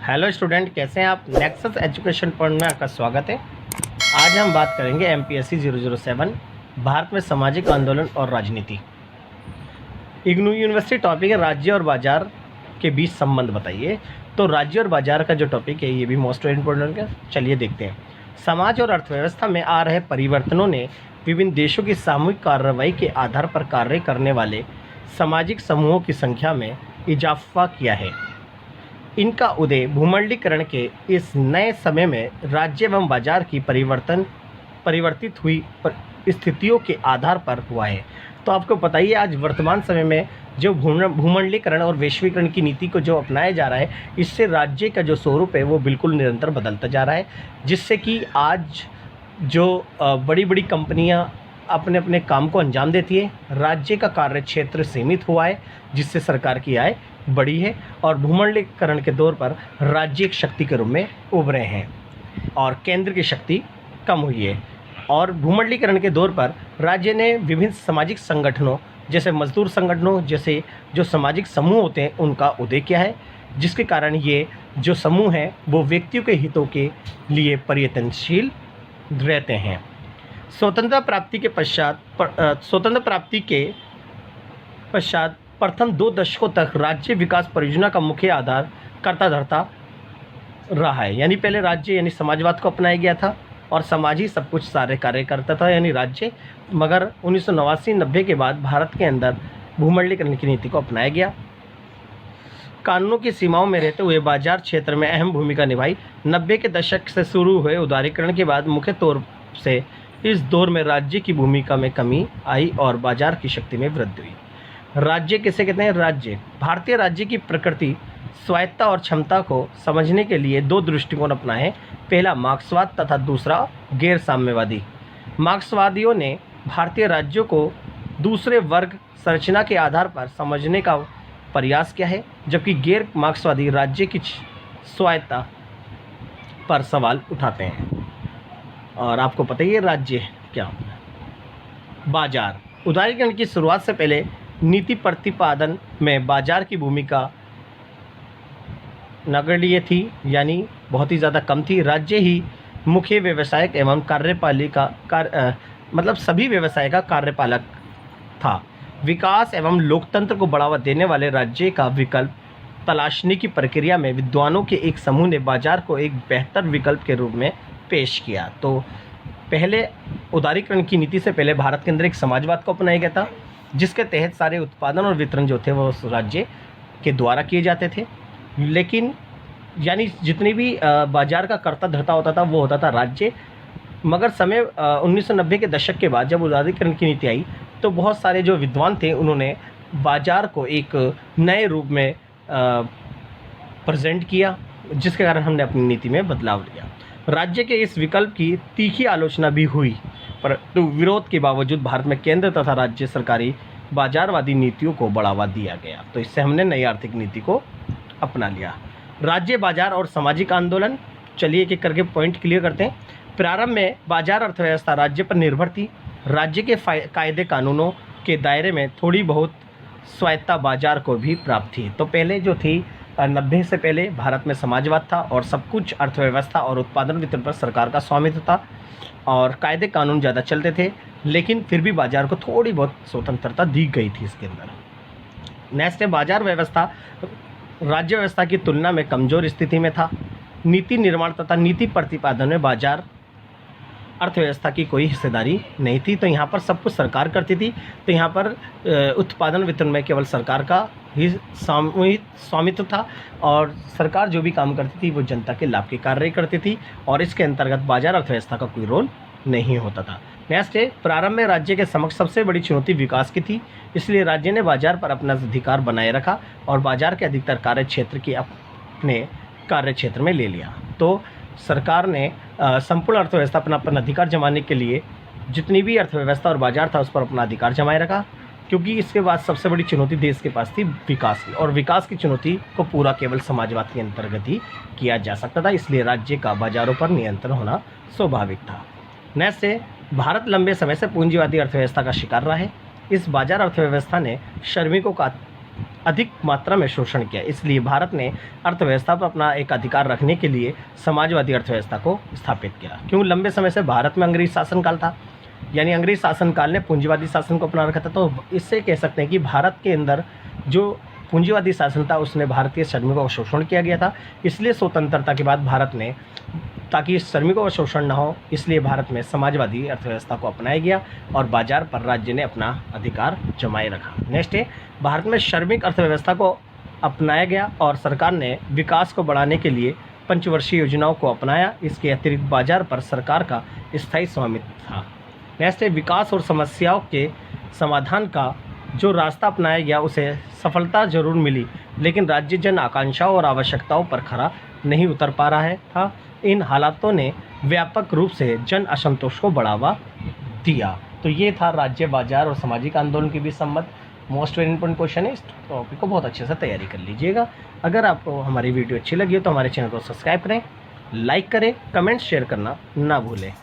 Hello student, कैसे हैं आप। नेक्सस एजुकेशन पॉइंट में आपका स्वागत है। आज हम बात करेंगे एमपीएससी 007 भारत में सामाजिक आंदोलन और राजनीति। इग्नू यूनिवर्सिटी टॉपिक है राज्य और बाजार के बीच संबंध बताइए। तो राज्य और बाजार का जो टॉपिक है ये भी मोस्ट इम्पोर्टेंट है। चलिए देखते हैं। समाज और अर्थव्यवस्था में आ रहे परिवर्तनों ने विभिन्न देशों की सामूहिक कार्रवाई के आधार पर कार्य करने वाले सामाजिक समूहों की संख्या में इजाफा किया है। इनका उदय भूमंडलीकरण के इस नए समय में राज्य एवं बाजार की परिवर्तित हुई स्थितियों के आधार पर हुआ है। तो आपको पता ही है, आज वर्तमान समय में जो भूमंडलीकरण और वैश्वीकरण की नीति को जो अपनाया जा रहा है, इससे राज्य का जो स्वरूप है वो बिल्कुल निरंतर बदलता जा रहा है, जिससे कि आज जो बड़ी बड़ी कंपनियां अपने अपने काम को अंजाम देती है, राज्य का कार्य क्षेत्र सीमित हुआ है, जिससे सरकार की आय बढ़ी है और भूमंडलीकरण के दौर पर राज्य एक शक्ति के रूप में उभरे हैं और केंद्र की शक्ति कम हुई है। और भूमंडलीकरण के दौर पर राज्य ने विभिन्न सामाजिक संगठनों जैसे मजदूर संगठनों जैसे जो सामाजिक समूह होते हैं उनका उदय किया है, जिसके कारण ये जो समूह हैं वो व्यक्तियों के हितों के लिए प्रयत्नशील रहते हैं। स्वतंत्रता प्राप्ति के पश्चात प्रथम 2 दशकों तक राज्य विकास परियोजना का मुख्य आधार कर्ता धर्ता रहा है। यानी पहले राज्य यानी समाजवाद को अपनाया गया था और समाज ही सब कुछ सारे कार्य करता था यानी राज्य। मगर 1989-90 के बाद भारत के अंदर भूमंडलीकरण की नीति को अपनाया गया। कानूनों की सीमाओं में रहते हुए बाजार क्षेत्र में अहम भूमिका निभाई। 90 के दशक से शुरू हुए उदारीकरण के बाद मुख्य तौर से इस दौर में राज्य की भूमिका में कमी आई और बाजार की शक्ति में वृद्धि हुई। राज्य किसे कहते हैं? राज्य भारतीय राज्य की प्रकृति, स्वायत्तता और क्षमता को समझने के लिए 2 दृष्टिकोण अपनाए हैं। पहला मार्क्सवाद तथा दूसरा गैर साम्यवादी। मार्क्सवादियों ने भारतीय राज्यों को दूसरे वर्ग संरचना के आधार पर समझने का प्रयास किया है, जबकि गैर मार्क्सवादी राज्य की स्वायत्तता पर सवाल उठाते हैं। और आपको पता ही है राज्य क्या होता है। बाजार उदारीकरण की शुरुआत से पहले नीति प्रतिपादन में बाजार की भूमिका नगण्य थी, यानी बहुत ही ज़्यादा कम थी। राज्य ही मुख्य व्यवसायिक एवं मतलब सभी व्यवसाय का कार्यपालक था। विकास एवं लोकतंत्र को बढ़ावा देने वाले राज्य का विकल्प तलाशने की प्रक्रिया में विद्वानों के एक समूह ने बाजार को एक बेहतर विकल्प के रूप में पेश किया। तो पहले उदारीकरण की नीति से पहले भारत के अंदर एक समाजवाद को अपनाया गया था, जिसके तहत सारे उत्पादन और वितरण जो थे वो उस राज्य के द्वारा किए जाते थे। लेकिन यानी जितनी भी बाजार का कर्ता धर्ता होता था वो होता था राज्य। मगर समय 1990 के दशक के बाद जब उदारीकरण की नीति आई तो बहुत सारे जो विद्वान थे उन्होंने बाजार को एक नए रूप में प्रेजेंट किया, जिसके कारण हमने अपनी नीति में बदलाव लिया। राज्य के इस विकल्प की तीखी आलोचना भी हुई, परंतु विरोध के बावजूद भारत में केंद्र तथा राज्य सरकारी बाजारवादी नीतियों को बढ़ावा दिया गया। तो इससे हमने नई आर्थिक नीति को अपना लिया। राज्य, बाजार और सामाजिक आंदोलन, चलिए एक एक करके पॉइंट क्लियर करते हैं। प्रारंभ में बाजार अर्थव्यवस्था राज्य पर निर्भर थी। राज्य के कायदे कानूनों के दायरे में थोड़ी बहुत स्वायत्तता बाजार को भी प्राप्त थी। तो पहले जो थी 90 से पहले भारत में समाजवाद था और सब कुछ अर्थव्यवस्था और उत्पादन वितरण पर सरकार का स्वामित्व था और कायदे कानून ज़्यादा चलते थे, लेकिन फिर भी बाजार को थोड़ी बहुत स्वतंत्रता दी गई थी इसके अंदर। नेक्स्ट है बाजार व्यवस्था राज्य व्यवस्था की तुलना में कमज़ोर स्थिति में था। नीति निर्माण तथा नीति प्रतिपादन में बाजार अर्थव्यवस्था की कोई हिस्सेदारी नहीं थी। तो यहाँ पर सब कुछ सरकार करती थी। तो यहाँ पर उत्पादन वितरण में केवल सरकार का ही स्वामित्व था और सरकार जो भी काम करती थी वो जनता के लाभ के कार्य करती थी और इसके अंतर्गत बाजार अर्थव्यवस्था का कोई रोल नहीं होता था। नेक्स्ट है प्रारंभ में राज्य के समक्ष सबसे बड़ी चुनौती विकास की थी, इसलिए राज्य ने बाजार पर अपना अधिकार बनाए रखा और बाजार के अधिकतर कार्य क्षेत्र की अपने कार्य क्षेत्र में ले लिया। तो सरकार ने संपूर्ण अर्थव्यवस्था अपना अधिकार जमाने के लिए जितनी भी अर्थव्यवस्था और बाजार था उस पर अपना अधिकार जमाए रखा, क्योंकि इसके बाद सबसे बड़ी चुनौती देश के पास थी विकास की, और विकास की चुनौती को पूरा केवल समाजवाद के अंतर्गत ही किया जा सकता था। इसलिए राज्य का बाजारों पर नियंत्रण होना स्वाभाविक था। नेक्स्ट से भारत लंबे समय से पूंजीवादी अर्थव्यवस्था का शिकार रहा है। इस बाजार अर्थव्यवस्था ने श्रमिकों का अधिक मात्रा में शोषण किया। इसलिए भारत ने अर्थव्यवस्था पर अपना एक अधिकार रखने के लिए समाजवादी अर्थव्यवस्था को स्थापित किया। क्यों? लंबे समय से भारत में अंग्रेज शासनकाल था, यानी अंग्रेज शासनकाल ने पूंजीवादी शासन को अपना रखा था। तो इससे कह सकते हैं कि भारत के अंदर जो पूंजीवादी शासन था उसने भारतीय श्रमिकों का शोषण किया गया था। इसलिए स्वतंत्रता के बाद भारत ने, ताकि श्रमिकों का शोषण न हो, इसलिए भारत में समाजवादी अर्थव्यवस्था को अपनाया गया और बाजार पर राज्य ने अपना अधिकार जमाए रखा। नेक्स्ट है, भारत में श्रमिक अर्थव्यवस्था को अपनाया गया और सरकार ने विकास को बढ़ाने के लिए पंचवर्षीय योजनाओं को अपनाया। इसके अतिरिक्त बाजार पर सरकार का स्थायी स्वामित्व था। नेक्स्ट है, विकास और समस्याओं के समाधान का जो रास्ता अपनाया गया उसे सफलता जरूर मिली, लेकिन राज्य जन आकांक्षाओं और आवश्यकताओं पर खरा नहीं उतर पा रहा था। इन हालातों ने व्यापक रूप से जन असंतोष को बढ़ावा दिया। तो ये था राज्य, बाजार और सामाजिक आंदोलन के बीच संबंध। मोस्ट वेरी इंपॉर्टेंट क्वेश्चन है, इस टॉपिक को बहुत अच्छे से तैयारी कर लीजिएगा। अगर आपको हमारी वीडियो अच्छी लगी हो तो हमारे चैनल को सब्सक्राइब करें, लाइक करें, कमेंट शेयर करना ना भूलें।